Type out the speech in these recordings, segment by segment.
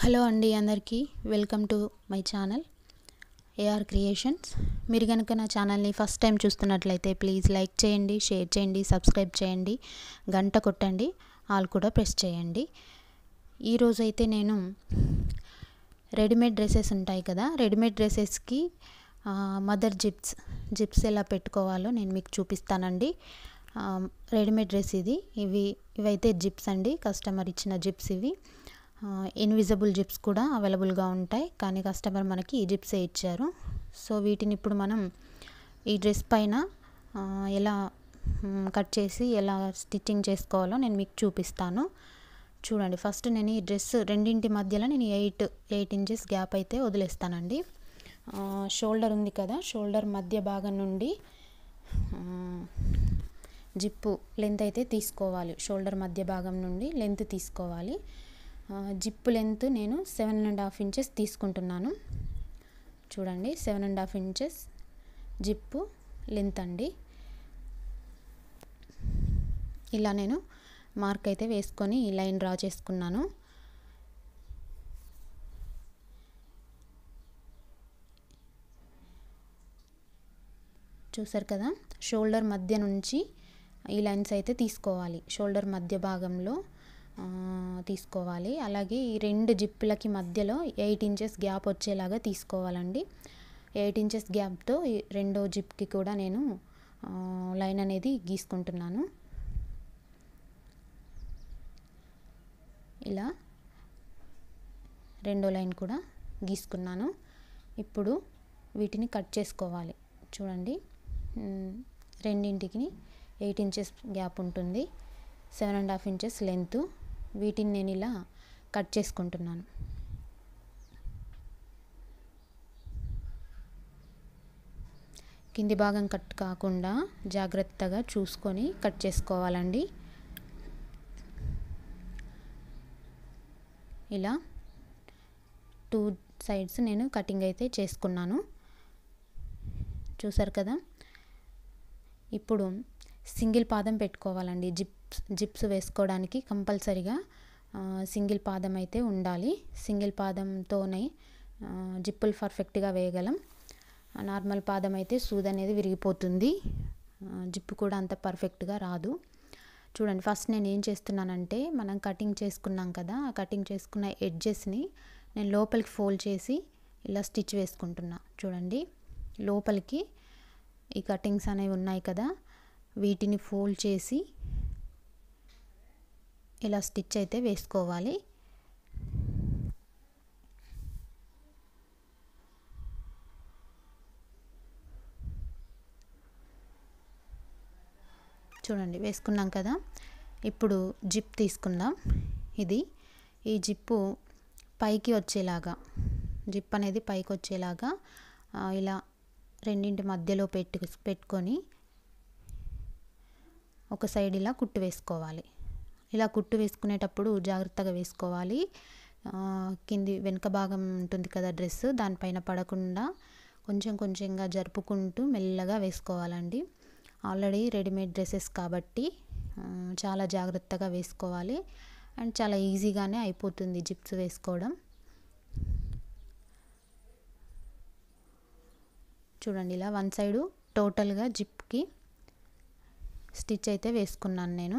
Hello అండి అందరికీ welcome to my channel AR creations. మీరు కనుక నా ఛానల్ని ఫస్ట్ టైం చూస్తున్నట్లయితే ప్లీజ్ లైక్ చేయండి, షేర్ చేయండి, సబ్స్క్రైబ్ చేయండి, గంట కొట్టండి, ఆల్ కూడా ప్రెస్ చేయండి. ఈరోజు అయితే నేను రెడీమేడ్ డ్రెస్సెస్ ఉంటాయి కదా, రెడీమేడ్ డ్రెస్సెస్కి మదర్ జిప్స్ ఎలా పెట్టుకోవాలో నేను మీకు చూపిస్తానండి. రెడీమేడ్ డ్రెస్ ఇవైతే జిప్స్ అండి, కస్టమర్ ఇచ్చిన జిప్స్ ఇవి. ఇన్విజిబుల్ జిప్స్ కూడా అవైలబుల్గా ఉంటాయి, కానీ కస్టమర్ మనకి ఈ జిప్సే ఇచ్చారు. సో వీటిని ఇప్పుడు మనం ఈ డ్రెస్ పైన ఎలా కట్ చేసి ఎలా స్టిచ్చింగ్ చేసుకోవాలో నేను మీకు చూపిస్తాను. చూడండి, ఫస్ట్ నేను ఈ డ్రెస్ రెండింటి మధ్యలో నేను 8 ఇంచెస్ గ్యాప్ అయితే వదిలేస్తానండి. షోల్డర్ ఉంది కదా, షోల్డర్ మధ్య భాగం నుండి జిప్పు లెంత్ అయితే తీసుకోవాలి. షోల్డర్ మధ్య భాగం నుండి లెంత్ తీసుకోవాలి. జిప్పు లెంత్ నేను 7.5 ఇంచెస్ తీసుకుంటున్నాను. చూడండి, 7.5 ఇంచెస్ జిప్పు లెంత్ అండి. ఇలా నేను మార్క్ అయితే వేసుకొని లైన్ డ్రా చేసుకున్నాను. చూసారు కదా, షోల్డర్ మధ్య నుంచి ఈ లైన్స్ అయితే తీసుకోవాలి. షోల్డర్ మధ్య భాగంలో తీసుకోవాలి. అలాగే ఈ రెండు జిప్పులకి మధ్యలో 8 ఇంచెస్ గ్యాప్ వచ్చేలాగా తీసుకోవాలండి. 8 ఇంచెస్ గ్యాప్తో రెండో జిప్కి కూడా నేను లైన్ అనేది గీసుకుంటున్నాను. ఇలా రెండో లైన్ కూడా గీసుకున్నాను. ఇప్పుడు వీటిని కట్ చేసుకోవాలి. చూడండి, రెండింటికి 8 ఇంచెస్ గ్యాప్ ఉంటుంది, 7.5 ఇంచెస్ లెంత్. వీటిని నేను ఇలా కట్ చేసుకుంటున్నాను. కింది భాగం కట్ కాకుండా జాగ్రత్తగా చూసుకొని కట్ చేసుకోవాలండి. ఇలా 2 సైడ్స్ నేను కటింగ్ అయితే చేసుకున్నాను. చూసారు కదా, ఇప్పుడు సింగిల్ పాదం పెట్టుకోవాలండి. జిప్స్ వేసుకోవడానికి కంపల్సరిగా సింగిల్ పాదం అయితే ఉండాలి. సింగిల్ పాదంతోనే జిప్పులు పర్ఫెక్ట్గా వేయగలం. నార్మల్ పాదం అయితే సూది అనేది విరిగిపోతుంది, జిప్పు కూడా అంత పర్ఫెక్ట్గా రాదు. చూడండి, ఫస్ట్ నేను ఏం చేస్తున్నానంటే, మనం కటింగ్ చేసుకున్నాం కదా, ఆ కటింగ్ చేసుకున్న ఎడ్జెస్ని నేను లోపలికి ఫోల్డ్ చేసి ఇలా స్టిచ్ వేసుకుంటున్నా. చూడండి, లోపలికి ఈ కటింగ్స్ అనేవి ఉన్నాయి కదా, వీటిని ఫోల్డ్ చేసి ఇలా స్టిచ్ అయితే వేసుకోవాలి. చూడండి, వేసుకున్నాం కదా. ఇప్పుడు జిప్ తీసుకుందాం. ఈ జిప్పు పైకి వచ్చేలాగా, జిప్ అనేది పైకి వచ్చేలాగా ఇలా రెండింటి మధ్యలో పెట్టుకొని ఒక సైడ్ ఇలా కుట్టు వేసుకోవాలి. ఇలా కుట్టు వేసుకునేటప్పుడు జాగ్రత్తగా వేసుకోవాలి. కింది వెనుక భాగం ఉంటుంది కదా డ్రెస్, దానిపైన పడకుండా కొంచెంగా జరుపుకుంటూ మెల్లగా వేసుకోవాలండి. ఆల్రెడీ రెడీమేడ్ డ్రెస్సెస్ కాబట్టి చాలా జాగ్రత్తగా వేసుకోవాలి. అండ్ చాలా ఈజీగానే అయిపోతుంది జిప్స్ వేసుకోవడం. చూడండి, ఇలా వన్ సైడు టోటల్గా జిప్కి స్టిచ్ అయితే వేసుకున్నాను నేను.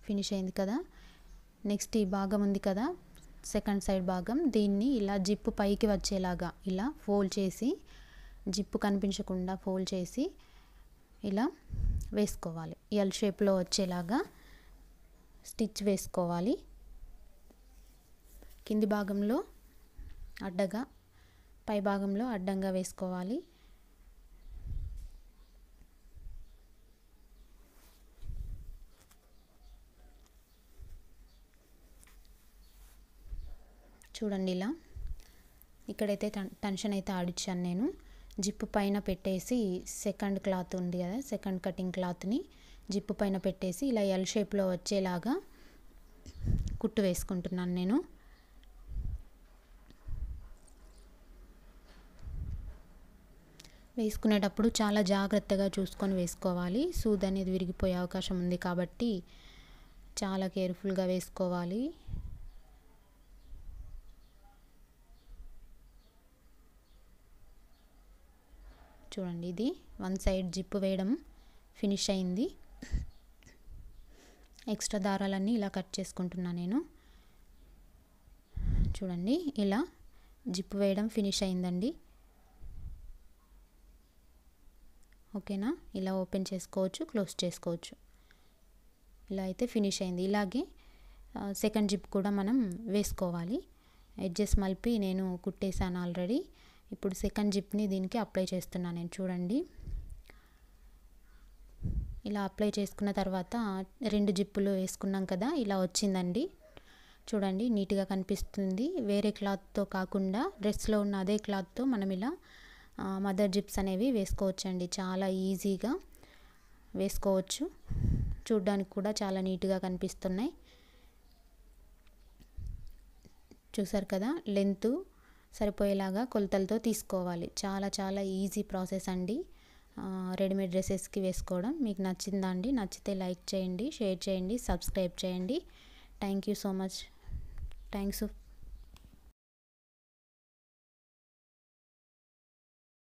ఫినిష్ అయింది కదా. నెక్స్ట్ ఈ భాగం ఉంది కదా, సెకండ్ సైడ్ భాగం, దీన్ని ఇలా జిప్పు పైకి వచ్చేలాగా ఇలా ఫోల్డ్ చేసి, జిప్పు కనిపించకుండా ఫోల్డ్ చేసి ఇలా వేసుకోవాలి. ఎల్ షేప్లో వచ్చేలాగా స్టిచ్ వేసుకోవాలి. కింది భాగంలో అడ్డగా, పై భాగంలో అడ్డంగా వేసుకోవాలి. చూడండి, ఇలా ఇక్కడైతే టెన్షన్ అయితే ఆడిచ్చాను నేను. జిప్పు పైన పెట్టేసి సెకండ్ క్లాత్ ఉంది కదా, సెకండ్ కటింగ్ క్లాత్ని జిప్పు పైన పెట్టేసి ఇలా ఎల్ షేప్లో వచ్చేలాగా కుట్టు వేసుకుంటున్నాను నేను. వేసుకునేటప్పుడు చాలా జాగ్రత్తగా చూసుకొని వేసుకోవాలి. సూది అనేది విరిగిపోయే అవకాశం ఉంది కాబట్టి చాలా కేర్ఫుల్గా వేసుకోవాలి. చూడండి, ఇది వన్ సైడ్ జిప్ వేయడం ఫినిష్ అయింది. ఎక్స్ట్రా దారాలన్నీ ఇలా కట్ చేసుకుంటున్నా నేను. చూడండి, ఇలా జిప్ వేయడం ఫినిష్ అయిందండి. ఓకేనా, ఇలా ఓపెన్ చేసుకోవచ్చు, క్లోజ్ చేసుకోవచ్చు. ఇలా అయితే ఫినిష్ అయింది. ఇలాగే సెకండ్ జిప్ కూడా మనం వేసుకోవాలి. ఎడ్జెస్ మలిపి నేను కుట్టేసాను ఆల్రెడీ. ఇప్పుడు సెకండ్ జిప్ని దీనికి అప్లై చేస్తున్నాను నేను. చూడండి, ఇలా అప్లై చేసుకున్న తర్వాత 2 జిప్పులు వేసుకున్నాం కదా, ఇలా వచ్చిందండి. చూడండి, నీట్గా కనిపిస్తుంది. వేరే క్లాత్తో కాకుండా డ్రెస్లో ఉన్న అదే క్లాత్తో మనం ఇలా మదర్ జిప్స్ అనేవి వేసుకోవచ్చండి. చాలా ఈజీగా వేసుకోవచ్చు. చూడ్డానికి కూడా చాలా నీట్గా కనిపిస్తున్నాయి. చూసారు కదా, లెంత్ సరిపోయేలాగా కొలతలతో తీసుకోవాలి. చాలా చాలా ఈజీ ప్రాసెస్ అండి రెడీమేడ్ డ్రెస్సెస్కి వేసుకోవడం. మీకు నచ్చిందా అండి? నచ్చితే లైక్ చేయండి, షేర్ చేయండి, సబ్స్క్రైబ్ చేయండి. Thank you so much. Thanks